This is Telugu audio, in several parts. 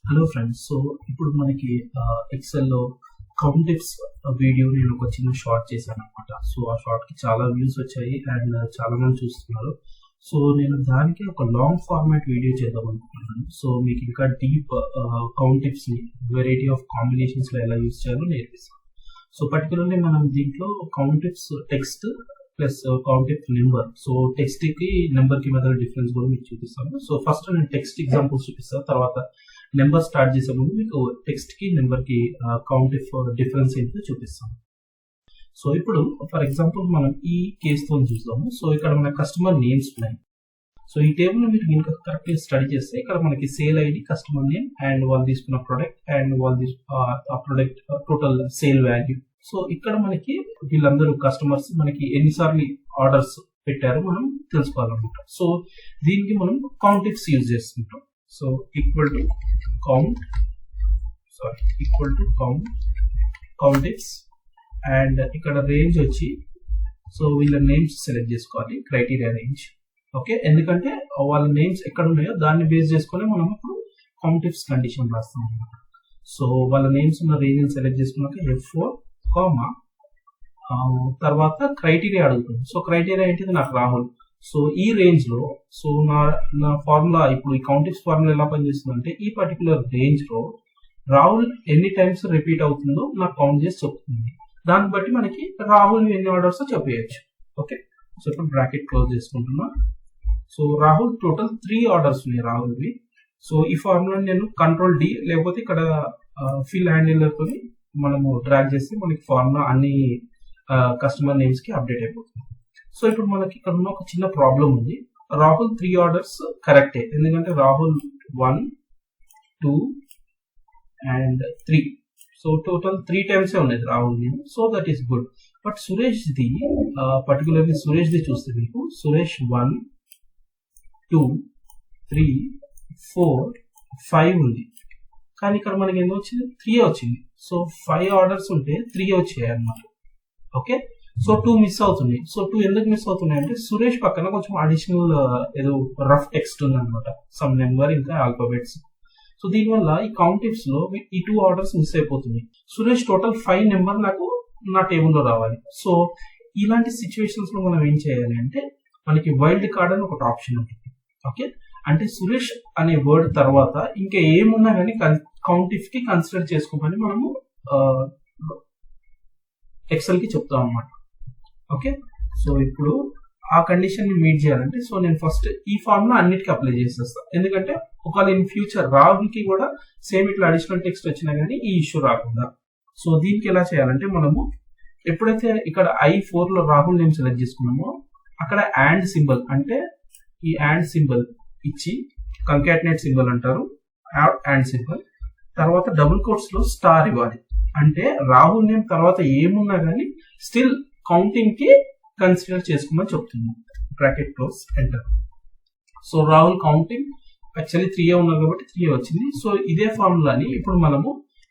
Hello friends. సో ఇప్పుడు మనకి ఎక్సెల్లో కౌంటిప్స్ వీడియో నేను ఒక చిన్న షార్ట్ చేశాను అనమాట. సో ఆ షార్ట్కి చాలా వ్యూస్ వచ్చాయి అండ్ చాలా మంది చూస్తున్నారు. సో నేను దానికి ఒక లాంగ్ ఫార్మాట్ వీడియో చేద్దాం అనుకుంటున్నాను. సో మీకు ఇంకా డీప్ కౌంటిప్స్ని వెరైటీ ఆఫ్ కాంబినేషన్స్లో ఎలా యూజ్ చేయాలో నేర్పిస్తాను. సో పర్టికులర్లీ మనం దీంట్లో కౌంటిప్స్ టెక్స్ట్ ప్లస్ కౌంటిప్ నెంబర్. సో టెక్స్ట్కి నెంబర్కి మధ్య డిఫరెన్స్ కూడా మీకు చూపిస్తాను. సో ఫస్ట్ నేను టెక్స్ట్ ఎగ్జాంపుల్స్ చూపిస్తాను, తర్వాత నెంబర్ స్టార్ట్ చేసే ముందు మీకు టెక్స్ట్ కి నెంబర్ కి కౌంటిప్ డిఫరెన్స్ ఏంటో చూపిస్తాను. సో ఇప్పుడు ఫర్ ఎగ్జాంపుల్ మనం ఈ కేసుతో చూద్దాము. సో ఇక్కడ మన కస్టమర్ నేమ్స్ ఉన్నాయి. సో ఈ టేబుల్ మీరు ఇంకా కరెక్ట్గా స్టడీ చేస్తే ఇక్కడ మనకి sale ID, customer name and వాళ్ళు తీసుకున్న ప్రొడక్ట్ అండ్ వాళ్ళు ఆ product total sale value. So ఇక్కడ మనకి వీళ్ళందరూ కస్టమర్స్ మనకి ఎన్నిసార్లు ఆర్డర్స్ పెట్టారో మనం తెలుసుకోవాలన్నమాట. సో దీనికి మనం కౌంటిప్స్ యూజ్ చేసుకుంటాం. సో ఈక్వల్ టు కౌంటిప్స్ అండ్ ఇక్కడ రేంజ్ వచ్చి సో వీళ్ళ నేమ్స్ సెలెక్ట్ చేసుకోవాలి, క్రైటీరియా రేంజ్. ఓకే, ఎందుకంటే వాళ్ళ నేమ్స్ ఎక్కడ ఉన్నాయో దాన్ని బేస్ చేసుకొని మనం ఇప్పుడు కౌంటిప్స్ కండిషన్ రాస్తాం అనమాట. సో వాళ్ళ నేమ్స్ ఉన్న రేంజ్ సెలెక్ట్ చేసుకున్నాక F4 తర్వాత క్రైటీరియా అడుగుతుంది. సో క్రైటీరియా ఏంటిది? నాకు రాహుల్. సో ఈ రేంజ్ లో సో నా ఫార్ములా ఇప్పుడు ఈ కౌంటిప్స్ ఫార్ములా ఎలా పనిచేస్తుంది అంటే ఈ పర్టికులర్ రేంజ్ లో రాహుల్ ఎన్ని టైమ్స్ రిపీట్ అవుతుందో నాకు కౌంట్ చేసి చెప్తుంది. దాన్ని బట్టి మనకి రాహుల్ ఎన్ని ఆర్డర్స్ చెప్పేయచ్చు. ఓకే, సో ఇప్పుడు బ్రాకెట్ క్లోజ్ చేసుకుంటున్నా. సో రాహుల్ టోటల్ 3 ఆర్డర్స్ ఉన్నాయి రాహుల్వి. సో ఈ ఫార్ములా నేను Ctrl+D లేకపోతే ఇక్కడ ఫిల్ హ్యాండిల్తో మనము డ్రాగ్ చేస్తే మనకి ఫార్ములా అన్ని కస్టమర్ నేమ్స్ కి అప్డేట్ అయిపోతుంది. సో ఇప్పుడు మనకి ఇక్కడ ఉన్న ఒక చిన్న ప్రాబ్లం ఉంది. రాహుల్ 3 ఆర్డర్స్ కరెక్టే, ఎందుకంటే Rahul 1, 2 and 3. So total 3 times ఉన్నది Rahul name. So that is good. But Suresh ది పర్టికులర్లీ సురేష్ ది చూస్తే మీకు సురేష్ 1, 2, 3, 4, 5 ఉంది. కానీ ఇక్కడ మనకి ఏదో వచ్చింది 3 వచ్చింది. సో 5 ఆర్డర్స్ ఉంటే 3 వచ్చాయి అన్నమాట. ఓకే, సో 2 మిస్ అవుతున్నాయి. సో 2 ఎందుకు మిస్ అవుతున్నాయి అంటే సురేష్ పక్కన కొంచెం అడిషనల్ ఏదో రఫ్ టెక్స్ట్ ఉంది అనమాట, సమ్ నెంబర్ ఇంకా ఆల్ఫాబెట్స్. సో దీనివల్ల ఈ కౌంటిప్స్ లో ఈ 2 ఆర్డర్స్ మిస్ అయిపోతున్నాయి. సురేష్ టోటల్ 5 నెంబర్ నాకు నా టేబుల్లో రావాలి. సో ఇలాంటి సిచ్యువేషన్స్ లో మనం ఏం చేయాలి అంటే మనకి వైల్డ్ కార్డ్ అని ఒకటి ఆప్షన్ ఉంటుంది. ఓకే, అంటే సురేష్ అనే వర్డ్ తర్వాత ఇంకా ఏమున్నా కానీ కౌంటిప్స్ కి కన్సిడర్ చేసుకోమని మనము ఎక్సెల్ కి చెప్తాం అన్నమాట. ఓకే, సో ఇప్పుడు ఆ కండిషన్ ని మీట్ చేయాలంటే సో నేను ఫస్ట్ ఈ ఫార్ములా అన్నిటికీ అప్లై చేసేస్తాను. ఎందుకంటే ఒకవేళ ఇన్ ఫ్యూచర్ రాహుల్ కి కూడా సేమ్ ఇట్లా అడిషనల్ టెక్స్ట్ వచ్చినా కానీ ఈ ఇష్యూ రాకుండా. సో దీనికి ఎలా చేయాలంటే మనము ఎప్పుడైతే ఇక్కడ I4 లో రాహుల్ నేమ్ సెలెక్ట్ చేసుకున్నామో అక్కడ అండ్ సింబల్ అంటే ఈ అండ్ సింబల్ ఇచ్చి కంకాటినేట్ సింబల్ అంటారు, అండ్ సింబల్ తర్వాత డబుల్ కోట్స్ లో స్టార్ ఇవ్వాలి. అంటే రాహుల్ నేమ్ తర్వాత ఏమున్నా కానీ స్టిల్ కౌంటింగ్ కి కన్సిడర్ చేసుకోమని చెప్తుంది. Bracket close, enter. So Rahul counting actually 3 ఉన్నారు కాబట్టి 3 వచ్చింది. సో ఇదే ఫార్ములాని ఇప్పుడు మనము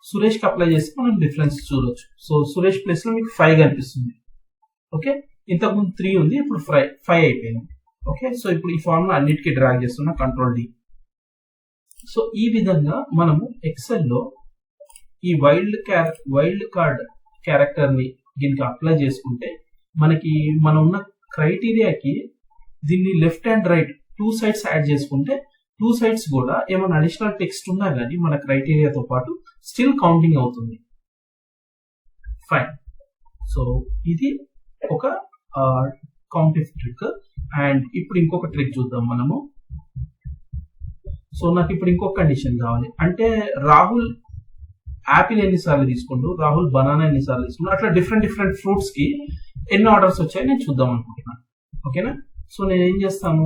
సురేష్ కి అప్లై చేసి మనం డిఫరెన్స్ చూడొచ్చు. సో సురేష్ ప్లేస్ లో మీకు 5 కనిపిస్తుంది. ఓకే, ఇంతకుముందు 3 ఉంది, ఇప్పుడు 5 అయిపోయింది. ఓకే, సో ఇప్పుడు ఈ ఫార్ములా అన్నిటికీ డ్రాగ్ చేస్తున్నా Ctrl+D. సో ఈ విధంగా మనము ఎక్సెల్ లో ఈ వైల్డ్ కార్డ్ క్యారెక్టర్ ని దీనికి అప్లై చేసుకుంటే మనకి మనం ఉన్న క్రైటీరియాకి దీన్ని left and right 2 sides add చేసుకుంటే 2 సైడ్స్ కూడా ఏమైనా అడిషనల్ టెక్స్ట్ ఉన్నా కానీ మన క్రైటీరియాతో పాటు స్టిల్ కౌంటింగ్ అవుతుంది. ఫైన్. సో ఇది ఒక కౌంటింగ్ ట్రిక్. అండ్ ఇప్పుడు ఇంకొక ట్రిక్ చూద్దాం మనము. సో నాకు ఇప్పుడు ఇంకొక కండిషన్ కావాలి. అంటే రాహుల్ యాపిల్ ఎన్నిసార్లు తీసుకుంటూ, రాహుల్ బనానా ఎన్నిసార్లు తీసుకుంటూ, అట్లా డిఫరెంట్ ఫ్రూట్స్ కి ఎన్ని ఆర్డర్స్ వచ్చాయో నేను చూద్దాం అనుకుంటున్నాను. ఓకేనా? సో నేను ఏం చేస్తాను,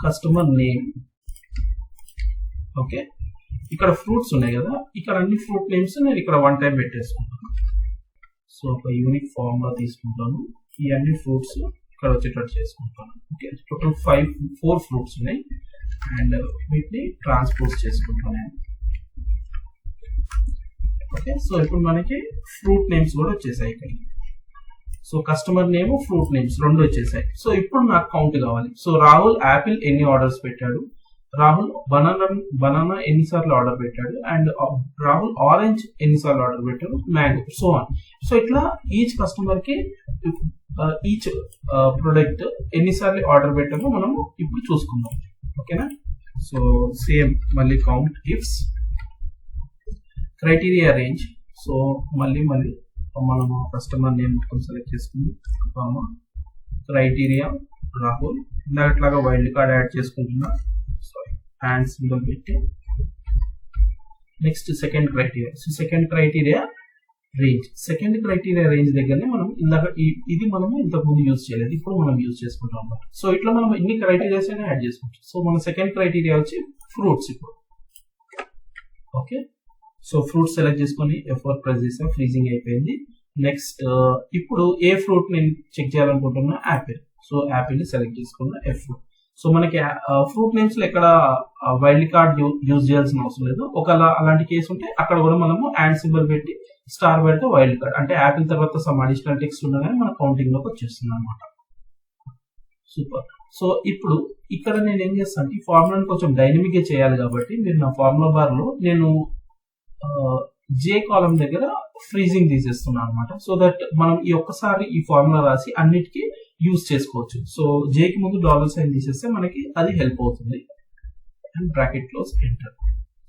కస్టమర్ నేమ్. ఓకే, ఇక్కడ ఫ్రూట్స్ ఉన్నాయి కదా, ఇక్కడ అన్ని ఫ్రూట్ నేమ్స్ నేను ఇక్కడ 1 టైం పెట్టేసుకుంటాను. సో ఒక యూనిక్ ఫార్ములా తీసుకుంటాను, ఈ అన్ని ఫ్రూట్స్ ఇక్కడ వచ్చేటట్టు చేసుకుంటాను. ఓకే, టోటల్ 4 ఫ్రూట్స్ ఉన్నాయి అండ్ వీటిని ట్రాన్స్పోజ్ చేసుకుంటాను. ఓకే, సో ఇప్పుడు మనకి ఫ్రూట్ నేమ్స్ కూడా వచ్చేసాయి ఇక్కడ. So customer name, fruit names 2 వచ్చేసాయి. సో ఇప్పుడు నాకు కౌంట్ కావాలి. సో రాహుల్ యాపిల్ ఎన్ని ఆర్డర్స్ పెట్టాడు, రాహుల్ బనానా ఎన్నిసార్లు ఆర్డర్ పెట్టాడు, అండ్ రాహుల్ ఆరెంజ్ ఎన్నిసార్లు ఆర్డర్ పెట్టాడు, మ్యాంగో, సో ఆన్. సో ఇట్లా ఈచ్ కస్టమర్ కి ఈచ్ ప్రొడక్ట్ ఎన్నిసార్లు ఆర్డర్ పెట్టామో మనము ఇప్పుడు చూసుకుందాం. ఓకేనా. సో సేమ్ మళ్ళీ count ifs criteria range. So మళ్ళీ మనము కస్టమర్ నేమ్ సెలెక్ట్ చేసుకుంది, క్రైటీరియా రాహుల్, ఇట్లాగా వైల్డ్ కార్డ్ యాడ్ చేసుకుంటున్నా, సారీ హ్యాండ్ సింబల్ పెట్టి. Next second criteria. So second criteria range. Second criteria range దగ్గరనే మనం ఇది మనము ఇంతకుముందు యూజ్ చేయలేదు, ఇప్పుడు మనం యూజ్ చేసుకుంటాం అన్నమాట. సో ఇట్లా మనం ఇన్ని క్రైటీరియాస్ అయినా యాడ్ చేసుకుంటాం. సో మన సెకండ్ క్రైటీరియా వచ్చి ఫ్రూట్స్ ఇప్పుడు. ఓకే. సో ఫ్రూట్స్ సెలెక్ట్ చేసుకొని F4 ప్రెస్ చేసా, ఫ్రీజింగ్ అయిపోయింది. నెక్స్ట్ ఇప్పుడు ఏ ఫ్రూట్ నేను చెక్ చేయాలనుకుంటున్నా, యాపిల్. సో యాపిల్ ని సెలెక్ట్ చేసుకున్నా F4. సో మనకి ఫ్రూట్ నేమ్స్ లో ఎక్కడ వైల్డ్ కార్డ్ యూజ్ చేయాల్సిన అవసరం లేదు. ఒకవేళ అలాంటి కేసు ఉంటే అక్కడ కూడా మనము హ్యాండ్ సింబల్ పెట్టి స్టార్ పెడితే వైల్డ్ కార్డ్ అంటే యాపిల్ తర్వాత సమ్ అడిషనల్ టెక్స్ట్ ఉండగానే మన కౌంటింగ్ లోకి వచ్చేస్తుంది అనమాట. సూపర్. సో ఇప్పుడు ఇక్కడ నేను ఏం చేస్తాను, ఈ ఫార్ములాని కొంచెం డైనమిక్ గా చేయాలి కాబట్టి మీరు నా ఫార్ములా బార్ లో నేను జే కాలం దగ్గర ఫ్రీజింగ్ తీసేస్తున్నాను అనమాట. సో దట్ మనం ఈ ఒక్కసారి ఈ ఫార్ములా రాసి అన్నిటికీ యూజ్ చేసుకోవచ్చు. సో జేకి ముందు డాలర్ సైన్ తీసేస్తే మనకి అది హెల్ప్ అవుతుంది. And bracket close enter.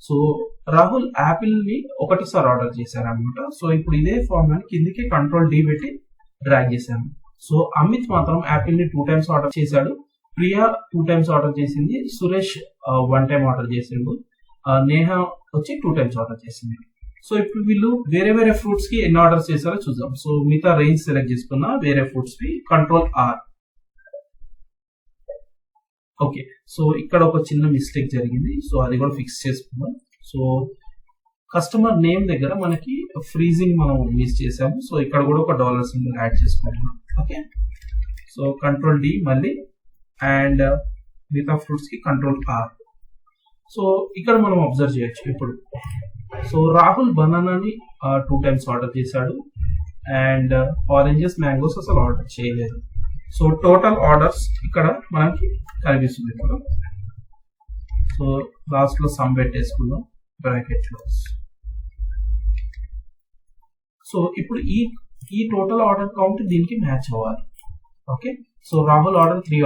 So Rahul Apple ని ఒకటిసారి ఆర్డర్ చేశారు అనమాట. సో ఇప్పుడు ఇదే ఫార్ములాని కిందికి కంట్రోల్ డి పెట్టి డ్రాగ్ చేశాను. సో అమిత్ మాత్రం యాపిల్ ని 2 times ఆర్డర్ చేశాడు, ప్రియా 2 times ఆర్డర్ చేసింది, సురేష్ 1 time ఆర్డర్ చేసిండు, నేహ వచ్చి 2 times ఆర్డర్ చేసింది. సో ఇప్పుడు వీళ్ళు వేరే వేరే ఫ్రూట్స్ కి ఎన్ని ఆర్డర్స్ చేశారో చూద్దాం. సో మిగతా రేంజ్ సెలెక్ట్ చేసుకున్నా, వేరే ఫ్రూట్స్ కి కంట్రోల్ ఆర్. ఓకే. సో ఇక్కడ ఒక చిన్న మిస్టేక్ జరిగింది, సో అది కూడా ఫిక్స్ చేసుకుందాం. సో కస్టమర్ నేమ్ దగ్గర మనకి ఫ్రీజింగ్ మనం మిస్ చేసాము. సో ఇక్కడ కూడా ఒక డాలర్ సింబల్ యాడ్ చేసుకుంటున్నాం. ఓకే. సో కంట్రోల్ డి మళ్ళీ, అండ్ మిగతా ఫ్రూట్స్ కి కంట్రోల్ ఆర్. సో ఇక్కడ మనం అబ్జర్వ్ చేయొచ్చు ఇప్పుడు. సో రాహుల్ బనానాని 2 times ఆర్డర్ చేశాడు, అండ్ ఆరెంజెస్ మ్యాంగోస్ అసలు ఆర్డర్ చేయలేదు. సో టోటల్ ఆర్డర్స్ ఇక్కడ మనకి కనిపిస్తుంది ఇప్పుడు. సో లాస్ట్ లో సమ్ పెట్టేసుకుందాం, బ్రాకెట్ క్లోజ్. సో ఇప్పుడు ఈ టోటల్ ఆర్డర్ కౌంట్ దీనికి మ్యాచ్ అవ్వాలి. Okay. So Rahul order 3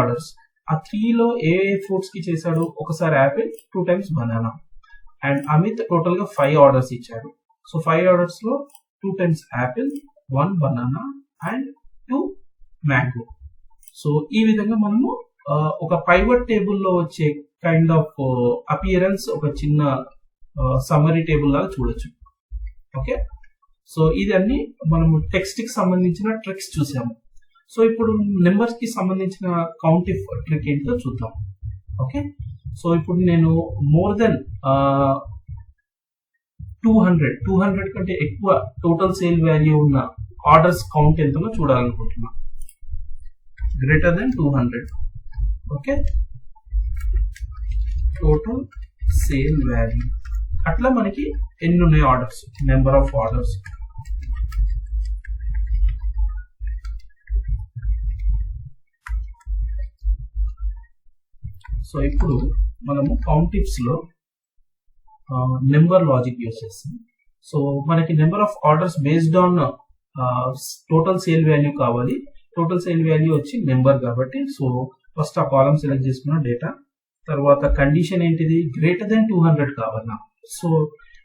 orders. ఆ 3లో ఏ ఫ్రూట్స్ కి చేశాడు, ఒకసారి Apple, 2 times banana. And Amit total గా 5 ఆర్డర్స్ ఇచ్చాడు. సో 5 ఆర్డర్స్ లో 2 times Apple, 1 banana and 2 mango. So ఈ విధంగా మనము ఒక పైవట్ టేబుల్ లో వచ్చే కైండ్ ఆఫ్ అపియరెన్స్ ఒక చిన్న సమ్మరీ టేబుల్ లాగా చూడొచ్చు. ఓకే. సో ఇది అన్ని మనము టెక్స్ట్ కి సంబంధించిన ట్రిక్స్ చూసాము. సో ఇప్పుడు నెంబర్స్ కి సంబంధించిన కౌంట్ ఇఫ్ ట్రిక్ ఏంటో చూద్దాం. ఓకే. సో ఇప్పుడు నేను మోర్ దెన్ 200 కంటే ఎక్కువ టోటల్ సేల్ వాల్యూ ఉన్న ఆర్డర్స్ కౌంట్ ఎంతనో చూడాలనుకుంటున్నా. Greater than 200. Okay. Total sale value అట్లా మనకి ఎన్ని ఉన్నాయి orders, number of orders. So ఇప్పుడు మనము కౌంట్ టిప్స్ లో నెంబర్ లాజిక్ యూజ్ చేస్తాం. సో మనకి number of orders based on total sale value కావాలి. టోటల్ సేల్ వాల్యూ వచ్చి నెంబర్ కాబట్టి, సో ఫస్ట్ ఆ కాలమ్ సెలెక్ట్ చేసుకున్న డేటా, తర్వాత కండిషన్ ఏంటిది, గ్రేటర్ దెన్ 200 కావాలన్నా. సో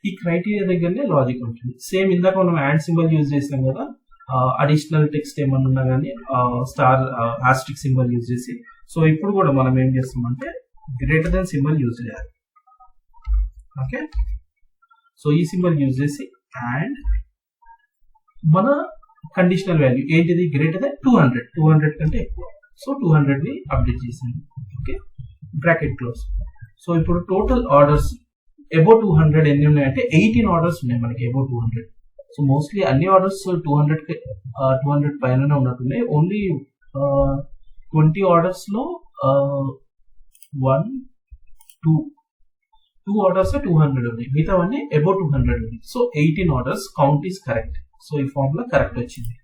ఈ క్రైటీరియా దగ్గరనే లాజిక్ ఉంటుంది. సేమ్ ఇందాక మనం యాడ్ సింబల్ యూజ్ చేసాం కదా, అడిషనల్ టెక్స్ట్ ఏమన్నా ఉన్నా కానీ స్టార్ ఆస్ట్రిక్ సింబల్ యూజ్ చేసి. సో ఇప్పుడు కూడా మనం ఏం చేస్తామంటే గ్రేటర్ దెన్ సింబల్ యూజ్ చేయాలి. ఓకే. సో ఈ సింబల్ యూజ్ చేసి అండ్ మన కండిషనల్ వాల్యూ ఏంటిది, గ్రేటర్ దెన్ 200 కంటే ఎక్కువ. సో 200 ని అప్డేట్ చేసింది. ఓకే. Bracket close. సో ఇప్పుడు టోటల్ ఆర్డర్స్ అబౌవ్ 200 ఎన్ని ఉన్నాయంటే 18 ఆర్డర్స్ ఉన్నాయి మనకి అబౌవ్ 200. సో మోస్ట్లీ అన్ని ఆర్డర్స్ 200 పైన ఉన్నట్టున్నాయి. ఓన్లీ 20 ఆర్డర్స్ లో 1, 2 ఆర్డర్స్ 200 ఉన్నాయి, మిగతావన్నీ అబౌవ్ 200 ఉంది. So 18 orders count is correct. So ఈ ఫార్ములా కరెక్ట్ వచ్చింది.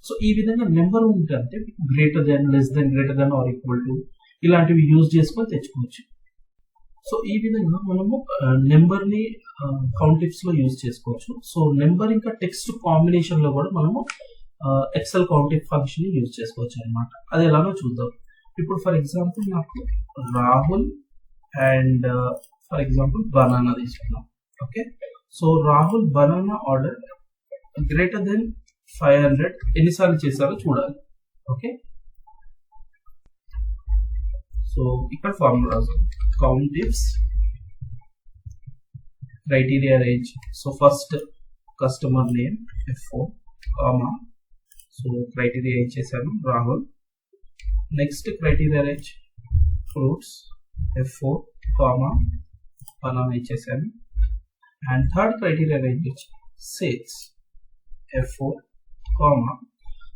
సో ఈ విధంగా నెంబర్ ఉంటే greater than, less than, greater than or equal to ఇలాంటివి యూజ్ చేసుకొని తెచ్చుకోవచ్చు. సో ఈ విధంగా మనము నెంబర్ ని కౌంటిఫ్స్ లో యూజ్ చేసుకోవచ్చు. సో నెంబర్ ఇంకా టెక్స్ట్ కాంబినేషన్ లో కూడా మనము ఎక్సెల్ కౌంటిఫ్ ఫంక్షన్ యూజ్ చేసుకోవచ్చు అనమాట. అది ఎలానో చూద్దాం. ఇప్పుడు ఫర్ ఎగ్జాంపుల్ నాకు Rahul and for example banana తీసుకున్నాం. Okay, so Rahul banana order greater than 500 ఎన్నిసార్లు చేశారో చూడాలి. ఓకే, సో ఇక్కడ formula countifs criteria range. So first customer name F4 comma, so criteria ఇచ్చేసాను Rahul. Next criteria range fruits F4 comma banana ఇచ్చేసాను. అండ్ థర్డ్ క్రైటీరియా రేంజ్ వచ్చి సేల్స్ F4 కామా.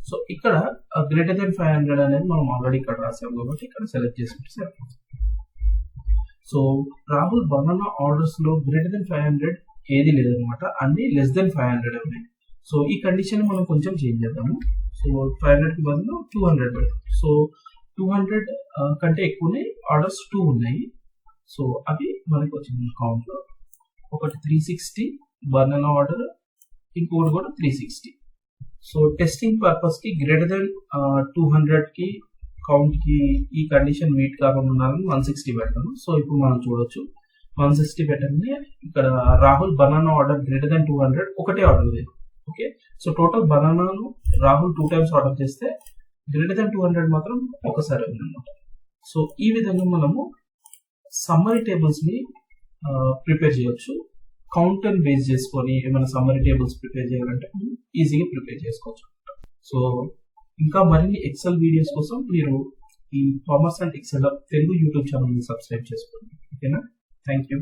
సో ఇక్కడ గ్రేటర్ దెన్ 500 అనేది మనం ఆల్రెడీ ఇక్కడ రాసాం కాబట్టి ఇక్కడ సెలెక్ట్ చేసుకుంటే సరిపోతుంది. సో రాహుల్ బనానా ఆర్డర్స్ లో గ్రేటర్ దెన్ 500 ఏది లేదనమాట, అన్ని లెస్ దెన్ 500 ఉన్నాయి. సో ఈ కండిషన్ మనం కొంచెం చేంజ్ చేద్దాము. సో 500 కి బదులు 200 పెడతాం. సో 200 కంటే ఎక్కువనే ఆర్డర్స్ 2 ఉన్నాయి. సో అవి మనకి వచ్చింది కౌంట్ లో. ఒకటి 360 బనానా ఆర్డర్, ఇంకొకటి కూడా 360. సో టెస్టింగ్ పర్పస్ కి గ్రేటర్ దెన్ 200 కి కౌంట్ కి ఈ కండిషన్ మీట్ కాకుండా ఉండాలని 160 పెట్టాను. సో ఇప్పుడు మనం చూడొచ్చు 160 పెట్టండి. ఇక్కడ Rahul banana order greater than 200 ఒకటే ఆర్డర్ లేదు. ఓకే, సో టోటల్ బనానాను రాహుల్ 2 టైమ్స్ ఆర్డర్ చేస్తే గ్రేటర్ దెన్ 200 మాత్రం ఒకసారి ఉందన్నమాట. సో ఈ విధంగా మనము సమ్మరీ టేబుల్స్ ని ప్రిపేర్ చేయొచ్చు. కౌంట్ ని బేస్ చేసుకొని ఏమైనా సమ్మరీ టేబుల్స్ ప్రిపేర్ చేయాలంటే ఈజీగా ప్రిపేర్ చేసుకోవచ్చు. సో ఇంకా మరిన్ని ఎక్సెల్ వీడియోస్ కోసం మీరు ఈ commerce and Excel Telugu YouTube channel ని సబ్స్క్రైబ్ చేసుకోండి. ఓకేనా, థ్యాంక్ యూ.